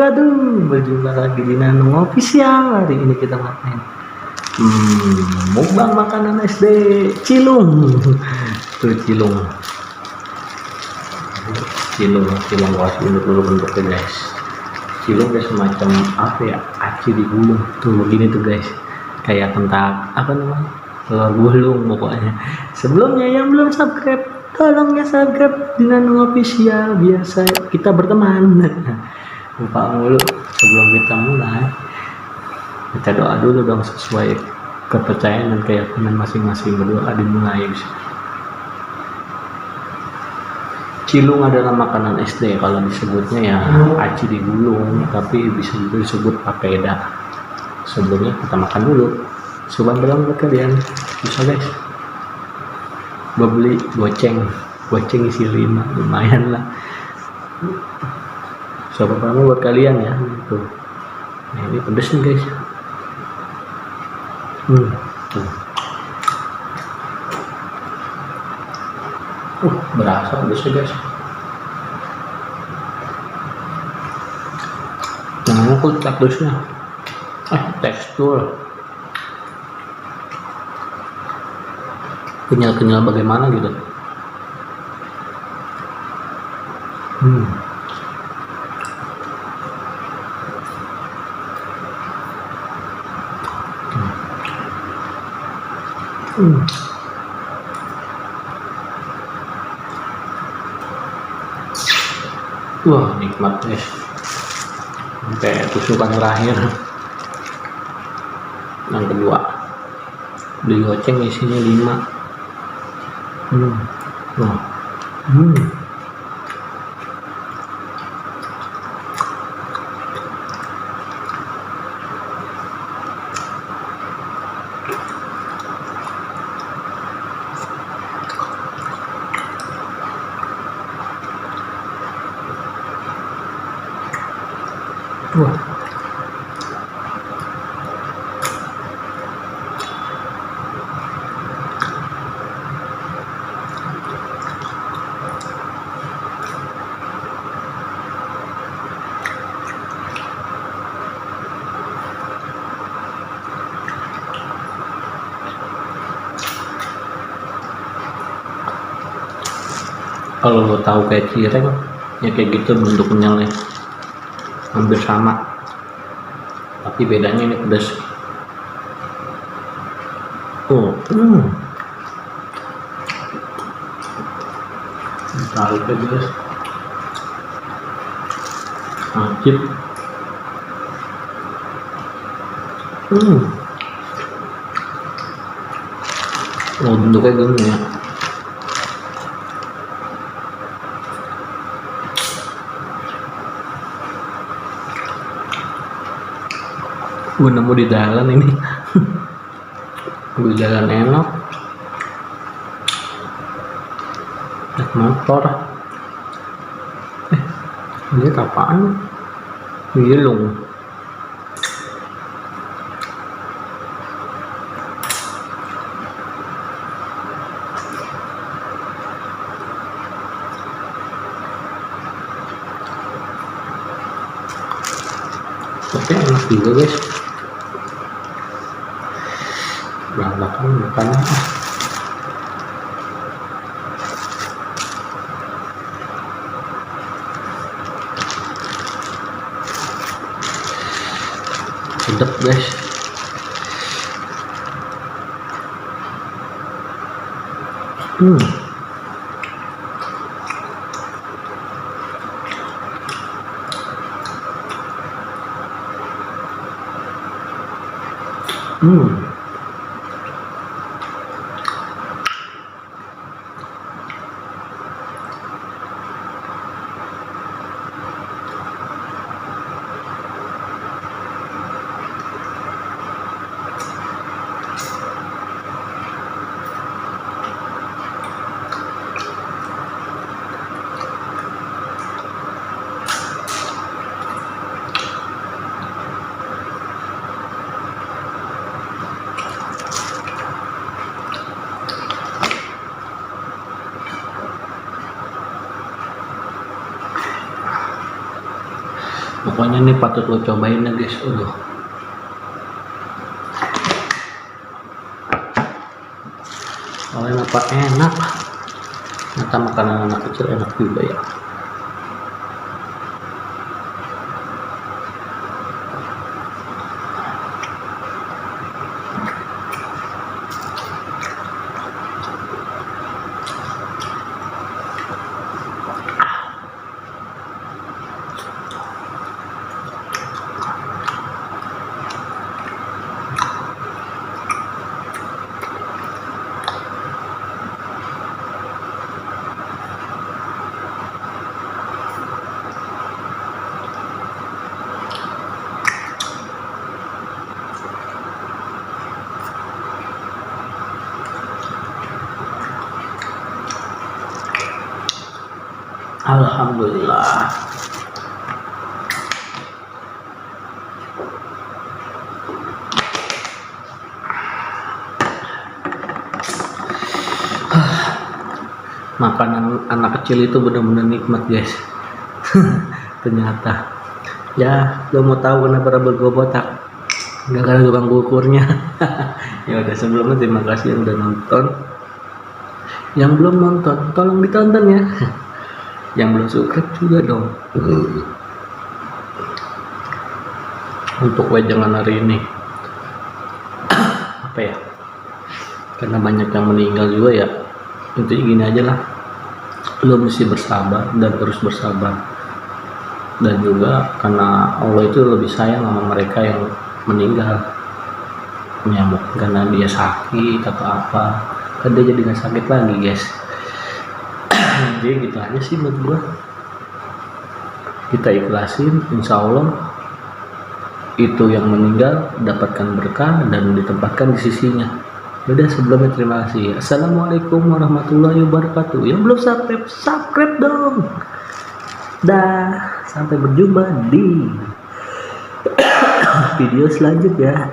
wabarakatuh. Berjumpa lagi di Nanung Official. Hari ini kita ngapain? Mukbang makanan SD Cilung. Tuh Cilung. Cilung gua dulu bentuknya guys. Cilung kayak semacam apa ya? Aci digulung. Tuh begini tuh guys. Kayak kentak apa namanya? Telur gulung pokoknya. Sebelumnya yang belum subscribe, tolong ya subscribe di Nanung Official biar kita berteman. Lupa mulu sebelum kita mulai. Kita doa dulu dong sesuai kepercayaan dan keyakinan masing-masing. Berdoa dimulai. Cilung adalah makanan SD, kalau disebutnya ya aci digulung, tapi bisa juga disebut papeda. Sebelumnya kita makan dulu. Sobat belum buat kalian bisa guys. Gua beli goceng isi 5, lumayan lah. Sobat kamu buat kalian ya gitu. Nah, ini pedes nih guys. Berasa pedesnya guys. Jangan aku pedesnya. Tekstur kenyal bagaimana gitu. Wah, nikmat guys. Sampai tusukan terakhir. Yang kedua beli goceng isinya 5. Kalau lo tahu kayak cireng ya kayak gitu bentuk kenyalnya, hampir sama, tapi bedanya ini pedas. Tarik aja guys, ajib. Bentuknya gini ya. Gue nemu di jalan ini. Gue jalan enak, naik motor. Ini apaan? Cilung. Tapi enak juga guys. Belakang makannya sedap guys. Pokoknya nih patut lo cobain ya guys. Aduh, soalnya apa enak, ternyata makanan anak kecil enak juga ya. Alhamdulillah. Makanan anak kecil itu benar-benar nikmat guys. Ternyata ya, lo mau tahu kenapa rambut gue botak? Nggak karena tukang ukurnya. Ya udah, sebelumnya terima kasih yang udah nonton. Yang belum nonton tolong ditonton ya. Yang belum subscribe juga dong. Untuk wejangan hari ini apa ya, karena banyak yang meninggal juga ya, intinya gini aja lah, lo mesti bersabar dan terus bersabar. Dan juga karena Allah itu lebih sayang sama mereka yang meninggal, ya mungkin karena dia sakit atau apa, kan dia jadi nggak sakit lagi guys. Jadi gitu aja sih buat gua, kita ikhlasin, insya Allah itu yang meninggal dapatkan berkah dan ditempatkan di sisinya. Udah, sebelumnya terima kasih. Assalamualaikum warahmatullahi wabarakatuh. Yang belum subscribe, subscribe dong. Dah, sampai berjumpa di video selanjutnya.